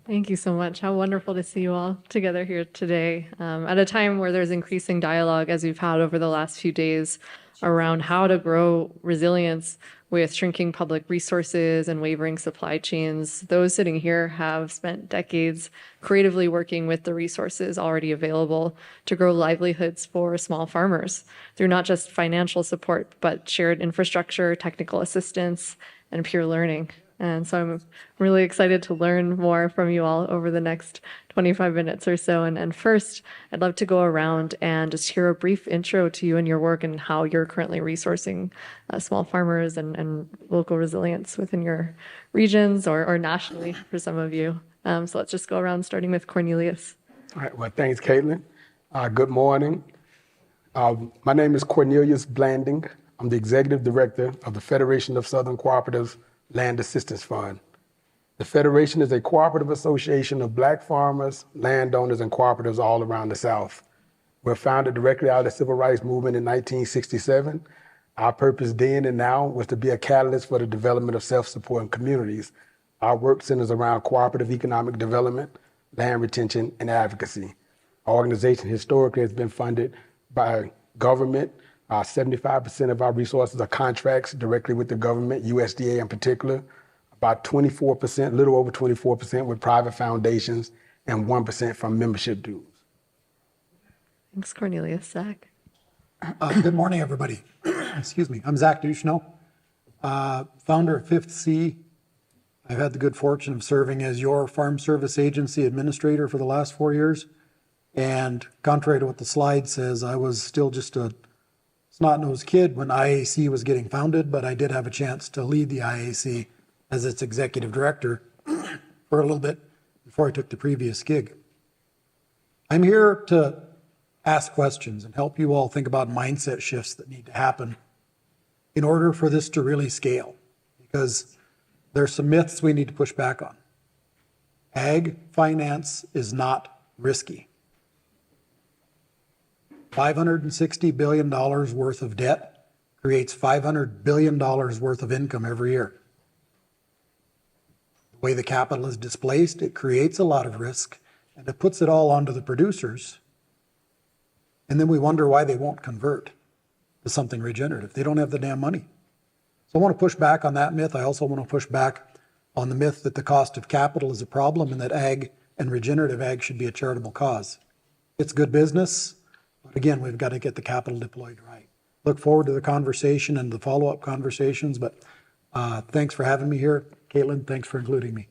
Thank you so much. How wonderful to see you all together here today at a time where there's increasing dialogue, as we've had over the last few days, around how to grow resilience with shrinking public resources and wavering supply chains. Those sitting here have spent decades creatively working with the resources already available to grow livelihoods for small farmers through not just financial support, but shared infrastructure, technical assistance, and peer learning. And so I'm really excited to learn more from you all over the next 25 minutes or so. And first, I'd love to go around and just hear a brief intro to you and your work and how you're currently resourcing small farmers and local resilience within your regions or nationally for some of you. So let's just go around, starting with Cornelius. All right, well, thanks, Kaitlin. Good morning. My name is Cornelius Blanding. I'm the Executive Director of the Federation of Southern Cooperatives Land Assistance Fund. The Federation is a cooperative association of Black farmers, landowners, and cooperatives all around the South. We're founded directly out of the Civil Rights Movement in 1967. Our purpose then and now was to be a catalyst for the development of self-supporting communities. Our work centers around cooperative economic development, land retention, and advocacy. Our organization historically has been funded by government. 75% of our resources are contracts directly with the government, USDA in particular. About 24%, a little over 24% with private foundations, and 1% from membership dues. Thanks, Cornelius. Zach. Good morning, everybody. Excuse me. I'm Zach Ducheneaux, founder of Fifth C. I've had the good fortune of serving as your Farm Service Agency administrator for the last 4 years. And contrary to what the slide says, I was still just a snot-nosed kid when IAC was getting founded, but I did have a chance to lead the IAC as its executive director for a little bit before I took the previous gig. I'm here to ask questions and help you all think about mindset shifts that need to happen in order for this to really scale, because there's some myths we need to push back on. Ag finance is not risky. $560 billion worth of debt creates $500 billion worth of income every year. The way the capital is displaced, it creates a lot of risk, and it puts it all onto the producers. And then we wonder why they won't convert to something regenerative. They don't have the damn money. So I want to push back on that myth. I also want to push back on the myth that the cost of capital is a problem and that ag and regenerative ag should be a charitable cause. It's good business. But again, we've got to get the capital deployed right. Look forward to the conversation and the follow-up conversations, but thanks for having me here. Kaitlin, thanks for including me.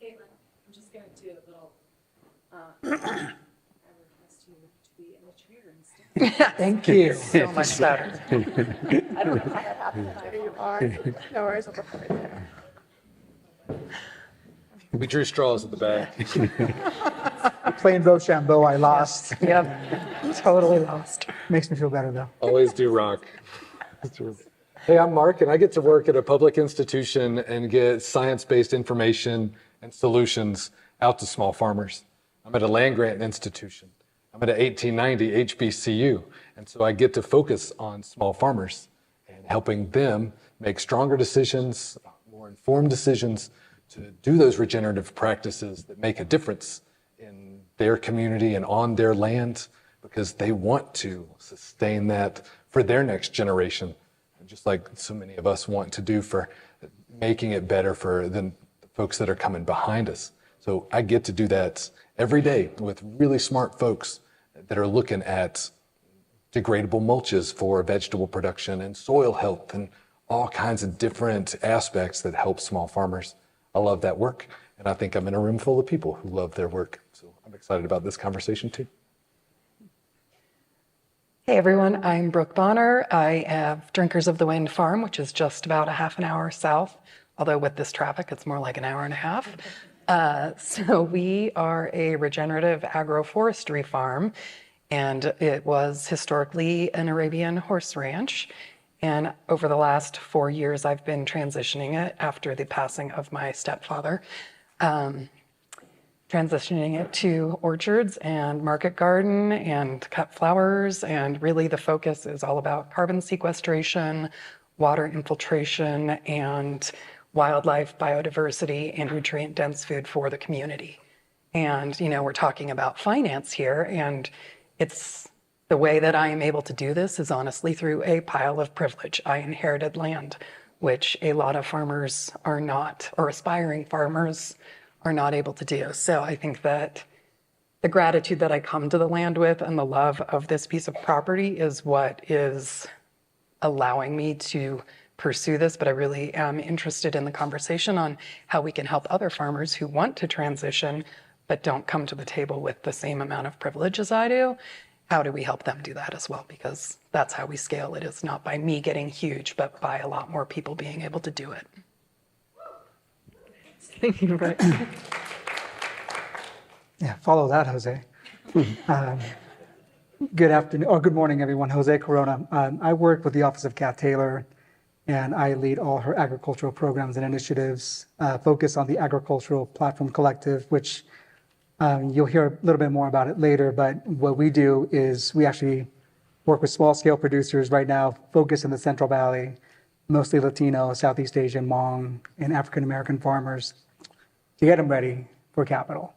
Kaitlin, I'm just going to do a little, I request you to be in the chair instead. Thank you. So much better. I don't know how that happened. There you are. No worries, I'll put it right there. We drew straws at the back. Playing Rochambeau, I lost. Yep, totally lost. Makes me feel better though. Always do rock. Hey, I'm Mark, and I get to work at a public institution and get science-based information and solutions out to small farmers. I'm at a land grant institution. I'm at an 1890 HBCU, and so I get to focus on small farmers and helping them make stronger decisions, more informed decisions, to do those regenerative practices that make a difference in their community and on their land, because they want to sustain that for their next generation, just like so many of us want to do for making it better for the folks that are coming behind us. So I get to do that every day with really smart folks that are looking at degradable mulches for vegetable production and soil health and all kinds of different aspects that help small farmers. I love that work, and I think I'm in a room full of people who love their work. So I'm excited about this conversation too. Hey everyone, I'm Brooke Bonner. I have Drinkers of the Wind Farm, which is just about a half an hour south, although with this traffic, it's more like an hour and a half. So we are a regenerative agroforestry farm, and it was historically an Arabian horse ranch. And over the last 4 years, I've been transitioning it after the passing of my stepfather, transitioning it to orchards and market garden and cut flowers. And really the focus is all about carbon sequestration, water infiltration, and wildlife, biodiversity, and nutrient-dense food for the community. And, we're talking about finance here, and it's the way that I am able to do this is honestly through a pile of privilege. I inherited land, which a lot of farmers are not, or aspiring farmers are not able to do. So I think that the gratitude that I come to the land with and the love of this piece of property is what is allowing me to pursue this. But I really am interested in the conversation on how we can help other farmers who want to transition but don't come to the table with the same amount of privilege as I do. How do we help them do that as well? Because that's how we scale it. It's not by me getting huge, but by a lot more people being able to do it. Thank you, Brooke. Yeah, follow that, Jose. Good afternoon, or good morning, everyone. Jose Corona. I work with the Office of Kat Taylor, and I lead all her agricultural programs and initiatives, focus on the Agricultural Platform Collective, which you'll hear a little bit more about it later, but what we do is we actually work with small-scale producers right now, focused in the Central Valley, mostly Latino, Southeast Asian, Hmong, and African-American farmers, to get them ready for capital.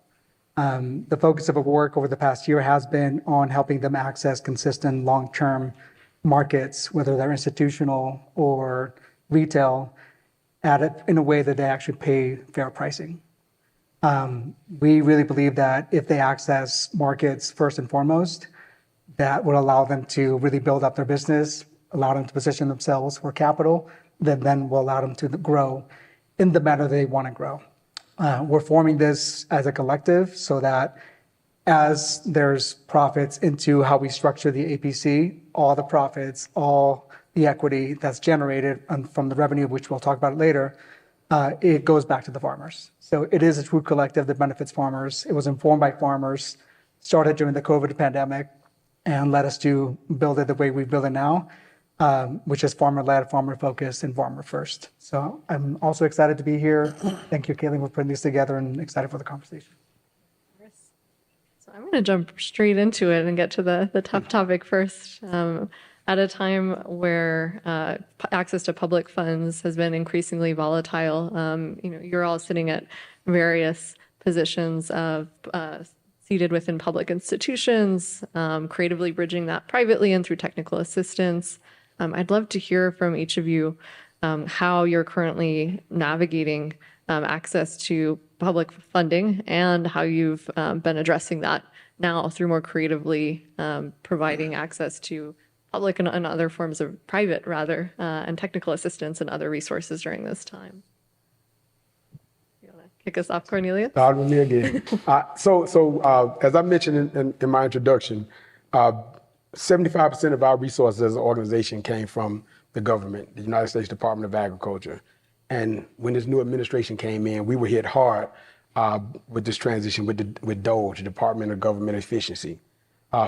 The focus of our work over the past year has been on helping them access consistent long-term markets, whether they're institutional or retail, in a way that they actually pay fair pricing. We really believe that if they access markets first and foremost, that will allow them to really build up their business, allow them to position themselves for capital, that then will allow them to grow in the manner they want to grow. We're forming this as a collective so that as there's profits into how we structure the APC, all the profits, all the equity that's generated from the revenue, which we'll talk about later, it goes back to the farmers. So it is a true collective that benefits farmers. It was informed by farmers, started during the COVID pandemic, and led us to build it the way we build it now, which is farmer-led, farmer-focused, and farmer-first. So I'm also excited to be here. Thank you, Kaitlin, for putting this together, and excited for the conversation. So I'm going to jump straight into it and get to the tough topic first. At a time where access to public funds has been increasingly volatile, you're all sitting at various positions of seated within public institutions, creatively bridging that privately and through technical assistance. I'd love to hear from each of you how you're currently navigating access to public funding and how you've been addressing that now through more creatively providing access to public and other forms of private, rather, and technical assistance and other resources during this time. You want to kick us off, Cornelius? Start with me again. So as I mentioned in my introduction, 75% of our resources as an organization came from the government, the United States Department of Agriculture. And when this new administration came in, we were hit hard with this transition with DOGE, the Department of Government Efficiency,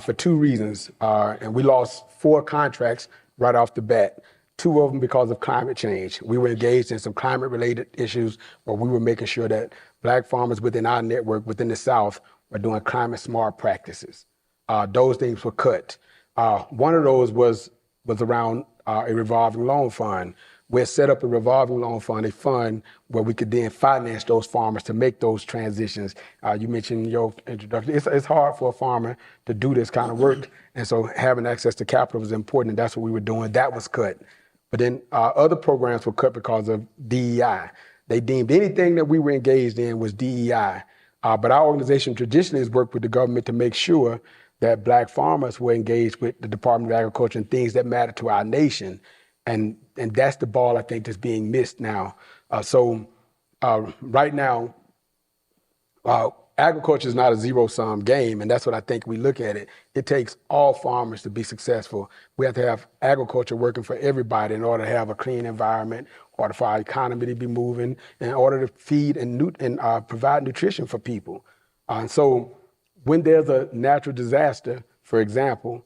for two reasons. And we lost 4 contracts right off the bat, 2 of them because of climate change. We were engaged in some climate-related issues where we were making sure that Black farmers within our network, within the South, were doing climate-smart practices. Those things were cut. One of those was around a revolving loan fund. We set up a revolving loan fund, a fund where we could then finance those farmers to make those transitions. You mentioned in your introduction, it's hard for a farmer to do this kind of work. And so having access to capital was important, and that's what we were doing. That was cut. But then other programs were cut because of DEI. They deemed anything that we were engaged in was DEI. But our organization traditionally has worked with the government to make sure that Black farmers were engaged with the Department of Agriculture and things that matter to our nation. And that's the ball, I think, that's being missed now. Right now, agriculture is not a zero-sum game, and that's what I think we look at it. It takes all farmers to be successful. We have to have agriculture working for everybody in order to have a clean environment, in order for our economy to be moving, in order to feed and provide nutrition for people. And so when there's a natural disaster, for example,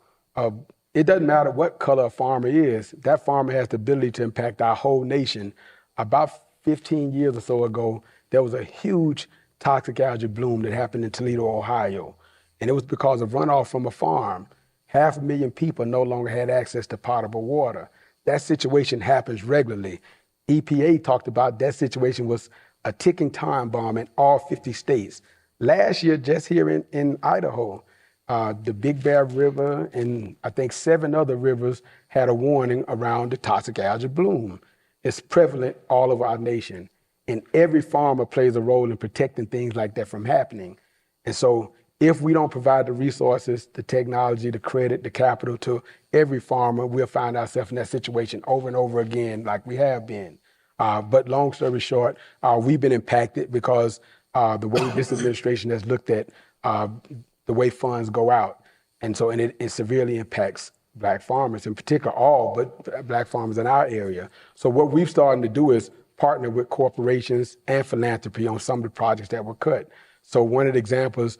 it doesn't matter what color a farmer is, that farmer has the ability to impact our whole nation. About 15 years or so ago, there was a huge toxic algae bloom that happened in Toledo, Ohio. And it was because of runoff from a farm. 500,000 people no longer had access to potable water. That situation happens regularly. EPA talked about that situation was a ticking time bomb in all 50 states. Last year, just here in Idaho, the Big Bear River and I think 7 other rivers had a warning around the toxic algae bloom. It's prevalent all over our nation. And every farmer plays a role in protecting things like that from happening. And so if we don't provide the resources, the technology, the credit, the capital to every farmer, we'll find ourselves in that situation over and over again like we have been. But long story short, we've been impacted because the way this administration has looked at the way funds go out. And so it severely impacts Black farmers, in particular all but Black farmers in our area. So what we've started to do is partner with corporations and philanthropy on some of the projects that were cut. So one of the examples,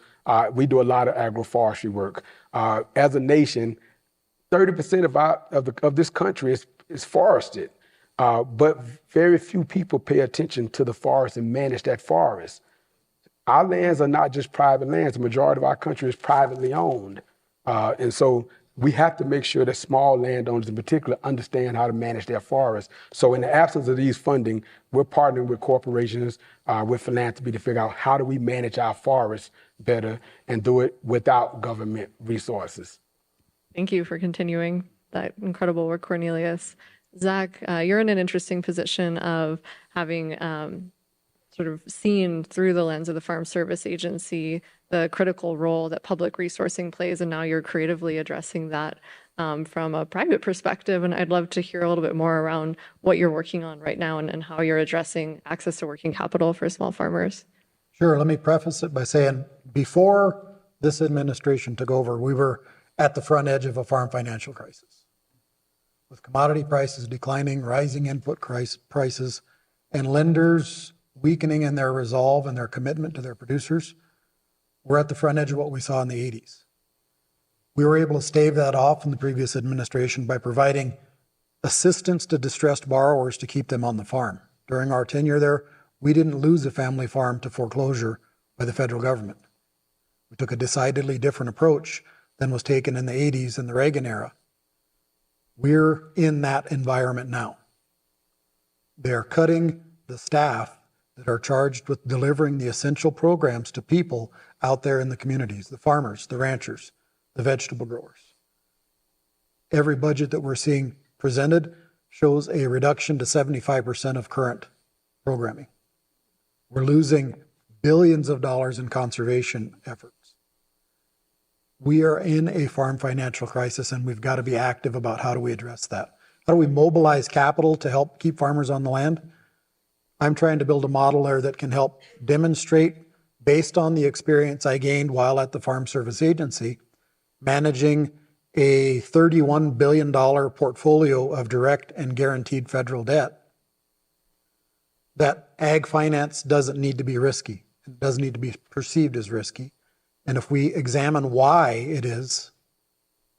we do a lot of agroforestry work. As a nation, 30% of this country is forested, but very few people pay attention to the forest and manage that forest. Our lands are not just private lands. The majority of our country is privately owned. And so we have to make sure that small landowners in particular understand how to manage their forests. So in the absence of these funding, we're partnering with corporations, with philanthropy to figure out how do we manage our forests better and do it without government resources. Thank you for continuing that incredible work, Cornelius. Zach, you're in an interesting position of having sort of seen through the lens of the Farm Service Agency the critical role that public resourcing plays, and now you're creatively addressing that from a private perspective. And I'd love to hear a little bit more around what you're working on right now and how you're addressing access to working capital for small farmers. Sure. Let me preface it by saying before this administration took over, we were at the front edge of a farm financial crisis. With commodity prices declining, rising input prices, and lenders weakening in their resolve and their commitment to their producers, we're at the front edge of what we saw in the 80s. We were able to stave that off in the previous administration by providing assistance to distressed borrowers to keep them on the farm. During our tenure there, we didn't lose a family farm to foreclosure by the federal government. We took a decidedly different approach than was taken in the 80s and the Reagan era. We're in that environment now. They're cutting the staff that are charged with delivering the essential programs to people out there in the communities, the farmers, the ranchers, the vegetable growers. Every budget that we're seeing presented shows a reduction to 75% of current programming. We're losing billions of dollars in conservation efforts. We are in a farm financial crisis, and we've got to be active about how do we address that. How do we mobilize capital to help keep farmers on the land? I'm trying to build a model there that can help demonstrate, based on the experience I gained while at the Farm Service Agency, managing a $31 billion portfolio of direct and guaranteed federal debt, that ag finance doesn't need to be risky. It doesn't need to be perceived as risky. And if we examine why it is,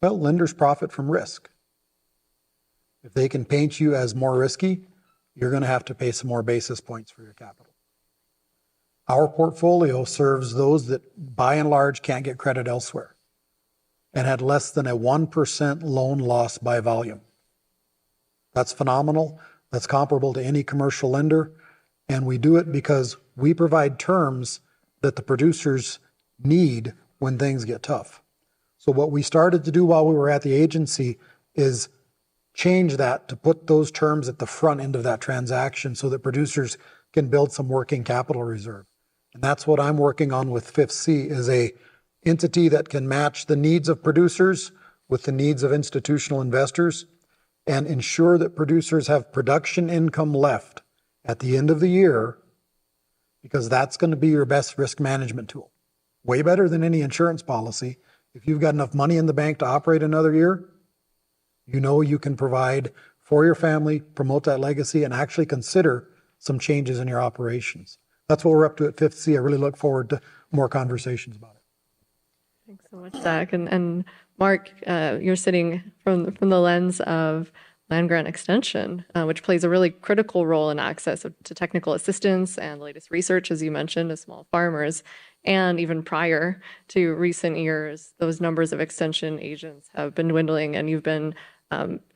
well, lenders profit from risk. If they can paint you as more risky, you're going to have to pay some more basis points for your capital. Our portfolio serves those that by and large can't get credit elsewhere and had less than a 1% loan loss by volume. That's phenomenal. That's comparable to any commercial lender. And we do it because we provide terms that the producers need when things get tough. So what we started to do while we were at the agency is change that to put those terms at the front end of that transaction so that producers can build some working capital reserve. And that's what I'm working on with 5th C, is a entity that can match the needs of producers with the needs of institutional investors and ensure that producers have production income left at the end of the year, because that's going to be your best risk management tool. Way better than any insurance policy. If you've got enough money in the bank to operate another year, you know you can provide for your family, promote that legacy, and actually consider some changes in your operations. That's what we're up to at 5th C. I really look forward to more conversations about it. Thanks so much, Zach. And Mark, you're sitting from the lens of land grant extension, which plays a really critical role in access to technical assistance and latest research, as you mentioned, to small farmers. And even prior to recent years, those numbers of extension agents have been dwindling, and you've been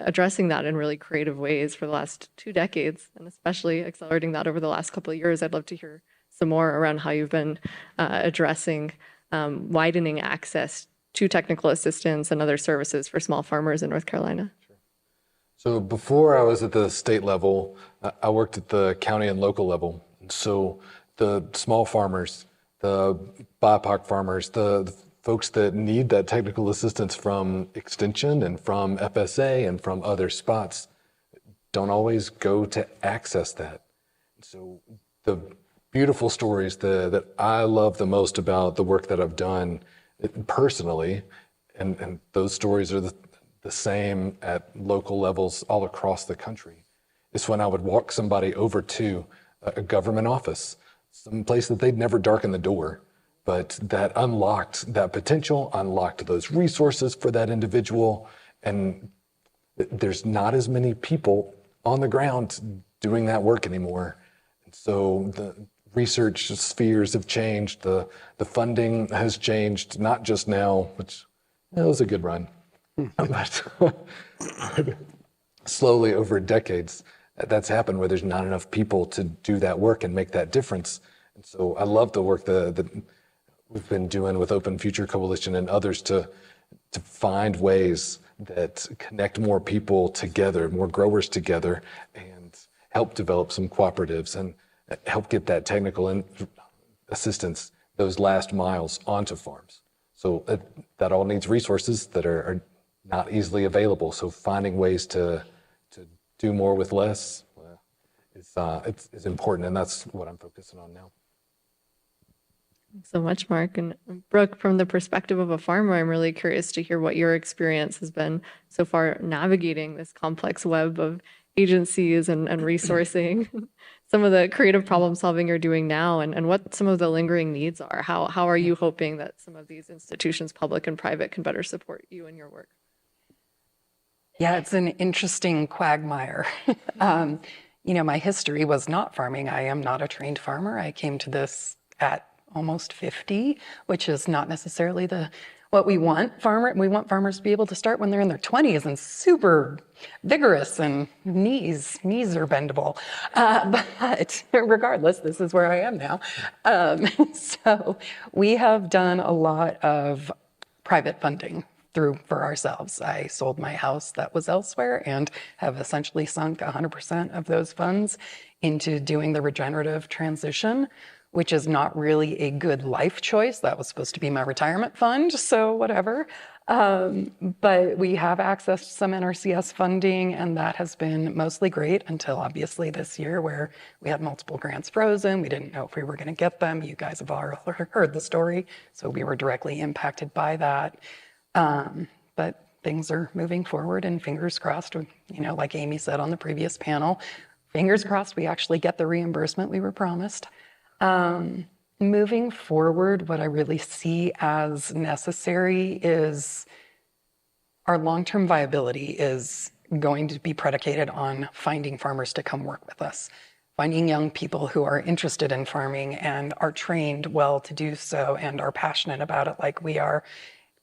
addressing that in really creative ways for the last 2 decades, and especially accelerating that over the last couple of years. I'd love to hear some more around how you've been addressing widening access to technical assistance and other services for small farmers in North Carolina. So before I was at the state level, I worked at the county and local level. So the small farmers, the BIPOC farmers, the folks that need that technical assistance from Extension and from FSA and from other spots don't always go to access that. So the beautiful stories that I love the most about the work that I've done personally, and those stories are the same at local levels all across the country, is when I would walk somebody over to a government office, some place that they'd never darkened the door, but that unlocked that potential, unlocked those resources for that individual. And there's not as many people on the ground doing that work anymore. And so the research spheres have changed, the funding has changed, not just now, which it was a good run, but slowly over decades, that's happened where there's not enough people to do that work and make that difference. And so I love the work that we've been doing with Open Future Coalition and others to find ways that connect more people together, more growers together, and help develop some cooperatives and help get that technical assistance, those last miles onto farms. So that all needs resources that are not easily available. So finding ways to do more with less is important, and that's what I'm focusing on now. Thanks so much, Mark. And Brooke, from the perspective of a farmer, I'm really curious to hear what your experience has been so far navigating this complex web of agencies and resourcing, some of the creative problem solving you're doing now, and what some of the lingering needs are. How are you hoping that some of these institutions, public and private, can better support you in your work? Yeah, it's an interesting quagmire. My history was not farming. I am not a trained farmer. I came to this at almost 50, which is not necessarily what we want. We want farmers to be able to start when they're in their 20s and super vigorous and knees are bendable. But regardless, this is where I am now. So we have done a lot of private funding for ourselves. I sold my house that was elsewhere and have essentially sunk 100% of those funds into doing the regenerative transition, which is not really a good life choice. That was supposed to be my retirement fund, so whatever. But we have accessed some NRCS funding, and that has been mostly great until obviously this year where we had multiple grants frozen. We didn't know if we were going to get them. You guys have all heard the story, so we were directly impacted by that. But things are moving forward, and fingers crossed, like Amy said on the previous panel, fingers crossed we actually get the reimbursement we were promised. Moving forward, what I really see as necessary is our long-term viability is going to be predicated on finding farmers to come work with us, finding young people who are interested in farming and are trained well to do so and are passionate about it like we are,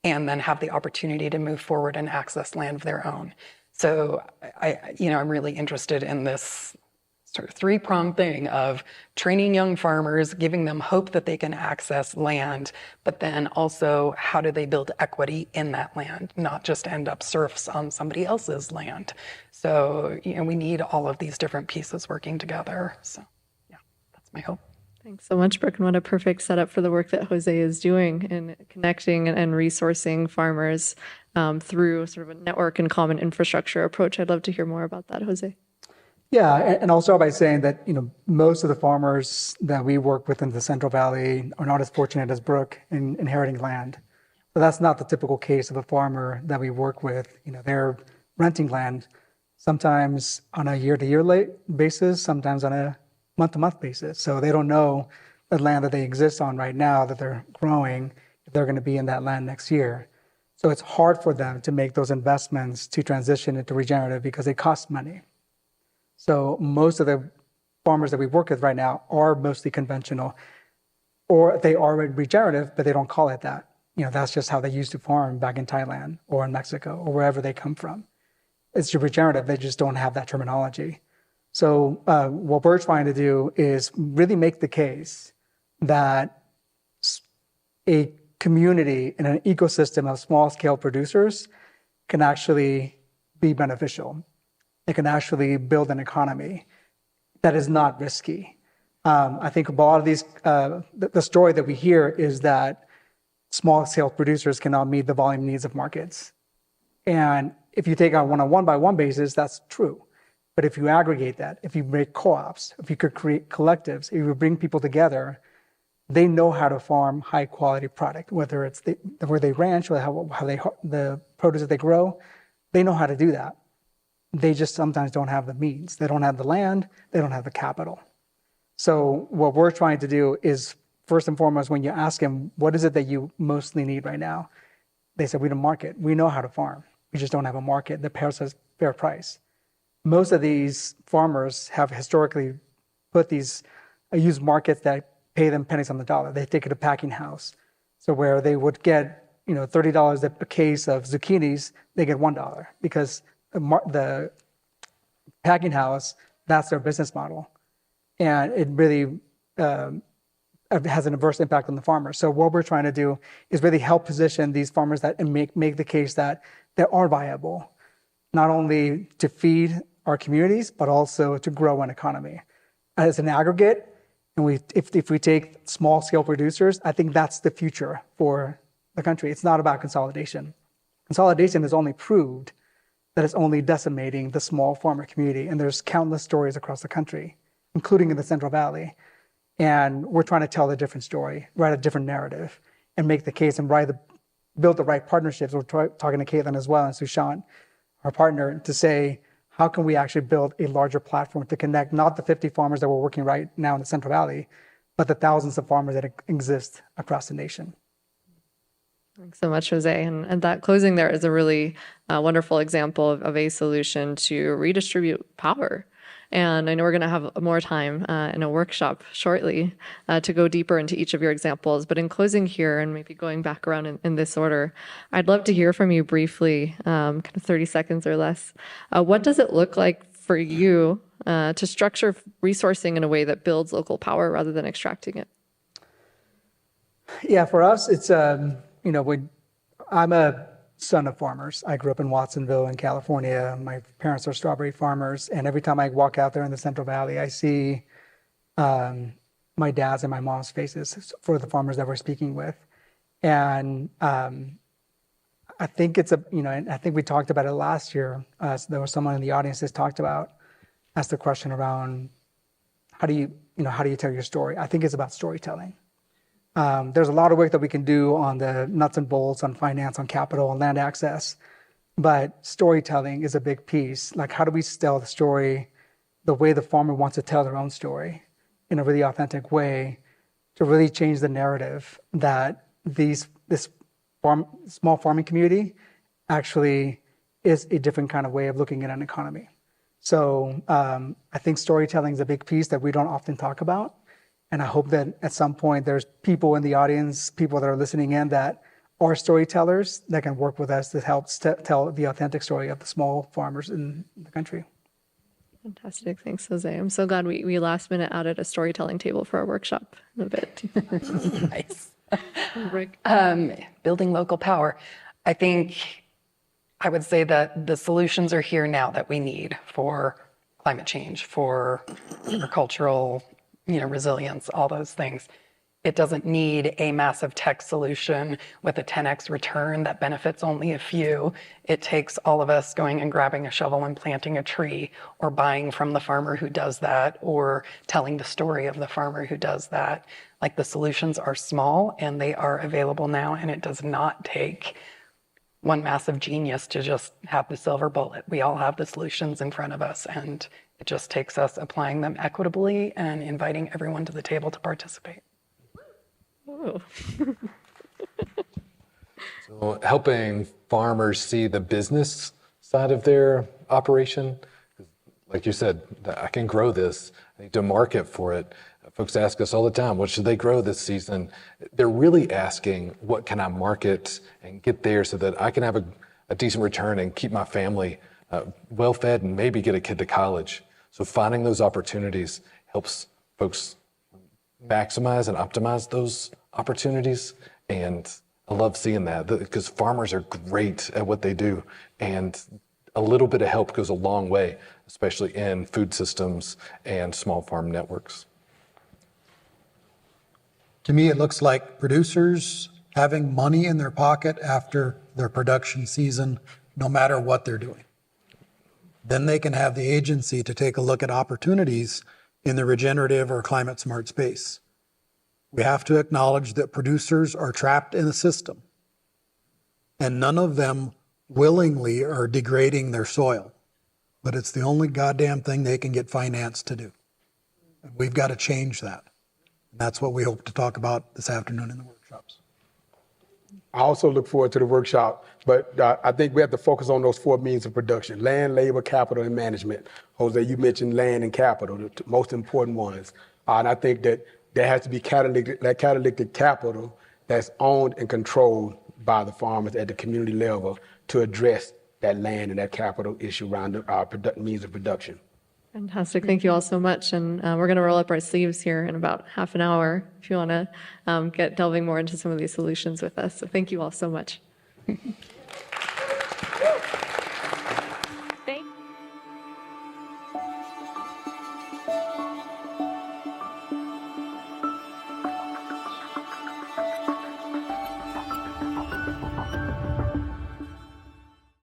and then have the opportunity to move forward and access land of their own. So I'm really interested in this sort of three-pronged thing of training young farmers, giving them hope that they can access land, but then also how do they build equity in that land, not just end up serfs on somebody else's land. So, we need all of these different pieces working together. So, yeah, that's my hope. Thanks so much, Brooke, and what a perfect setup for the work that José is doing in connecting and resourcing farmers through sort of a network and common infrastructure approach. I'd love to hear more about that, José. Yeah, and I'll start by saying that, most of the farmers that we work with in the Central Valley are not as fortunate as Brooke in inheriting land. So that's not the typical case of a farmer that we work with. They're renting land, sometimes on a year-to-year basis, sometimes on a month-to-month basis. So they don't know the land that they exist on right now that they're growing, if they're going to be in that land next year. So it's hard for them to make those investments to transition into regenerative because it costs money. So most of the farmers that we work with right now are mostly conventional, or they are regenerative, but they don't call it that. That's just how they used to farm back in Thailand or in Mexico or wherever they come from. it's regenerative. They just don't have that terminology. So what we're trying to do is really make the case that a community and an ecosystem of small scale producers can actually be beneficial. It can actually build an economy that is not risky. I think a lot of these, the story that we hear is that small scale producers cannot meet the volume needs of markets. And if you take on a one-by-one basis, that's true. But if you aggregate that, if you make co-ops, if you could create collectives, if you bring people together, they know how to farm high quality product, whether it's where they ranch or the produce that they grow, they know how to do that. They just sometimes don't have the means. They don't have the land, they don't have the capital. So what we're trying to do is, first and foremost, when you ask them, what is it that you mostly need right now? They said, we don't market. We know how to farm. We just don't have a market that pays us fair price. Most of these farmers have historically use markets that pay them pennies on the dollar. They take it to packing house. So where they would get, $30 a case of zucchinis, they get $1 because the packing house, that's their business model. And it really has an adverse impact on the farmers. So what we're trying to do is really help position these farmers and make the case that they are viable, not only to feed our communities, but also to grow an economy. As an aggregate, and if we take small scale producers, I think that's the future for the country. It's not about consolidation. Consolidation has only proved that it's only decimating the small farmer community. And there's countless stories across the country, including in the Central Valley. And we're trying to tell a different story, write a different narrative, and make the case and build the right partnerships. We're talking to Kaitlin as well and Sushant, our partner, to say, how can we actually build a larger platform to connect not the 50 farmers that we're working right now in the Central Valley, but the thousands of farmers that exist across the nation. Thanks so much, Jose. And that closing there is a really wonderful example of a solution to redistribute power. And I know we're going to have more time in a workshop shortly to go deeper into each of your examples. But in closing here, and maybe going back around in this order, I'd love to hear from you briefly, kind of 30 seconds or less. What does it look like for you to structure resourcing in a way that builds local power rather than extracting it? Yeah, for us, it's, I'm a son of farmers. I grew up in Watsonville in California. My parents are strawberry farmers. And every time I walk out there in the Central Valley, I see my dad's and my mom's faces for the farmers that we're speaking with. And I think and I think we talked about it last year. So there was someone in the audience that asked the question around how do you tell your story? I think it's about storytelling. There's a lot of work that we can do on the nuts and bolts, on finance, on capital, on land access, but storytelling is a big piece. Like, how do we tell the story the way the farmer wants to tell their own story in a really authentic way to really change the narrative that this small farming community actually is a different kind of way of looking at an economy. So I think storytelling is a big piece that we don't often talk about. And I hope that at some point there's people in the audience, people that are listening in that are storytellers that can work with us to help tell the authentic story of the small farmers in the country. Fantastic. Thanks, Jose. I'm so glad we last minute added a storytelling table for our workshop in a bit. Nice. Brooke? Building local power. I think I would say that the solutions are here now that we need for climate change, for agricultural resilience, all those things. It doesn't need a massive tech solution with a 10x return that benefits only a few. It takes all of us going and grabbing a shovel and planting a tree, or buying from the farmer who does that, or telling the story of the farmer who does that. Like, the solutions are small and they are available now, and it does not take one massive genius to just have the silver bullet. We all have the solutions in front of us, and it just takes us applying them equitably and inviting everyone to the table to participate. Oh. So helping farmers see the business side of their operation. Like you said, I can grow this. I need to market for it. Folks ask us all the time, what should they grow this season? They're really asking, what can I market and get there so that I can have a decent return and keep my family well fed, and maybe get a kid to college. So finding those opportunities helps folks maximize and optimize those opportunities. And I love seeing that because farmers are great at what they do. And a little bit of help goes a long way, especially in food systems and small farm networks. To me, it looks like producers having money in their pocket after their production season, no matter what they're doing. Then they can have the agency to take a look at opportunities in the regenerative or climate smart space. We have to acknowledge that producers are trapped in a system, and none of them willingly are degrading their soil, but it's the only goddamn thing they can get financed to do. And we've got to change that. And that's what we hope to talk about this afternoon in the workshops. I also look forward to the workshop, but I think we have to focus on those 4 means of production: land, labor, capital, and management. Jose, you mentioned land and capital, the most important ones. And I think that there has to be catalytic capital that's owned and controlled by the farmers at the community level to address that land and that capital issue around our means of production. Fantastic. Thank you all so much. And we're going to roll up our sleeves here in about half an hour if you want to get delving more into some of these solutions with us. So thank you all so much.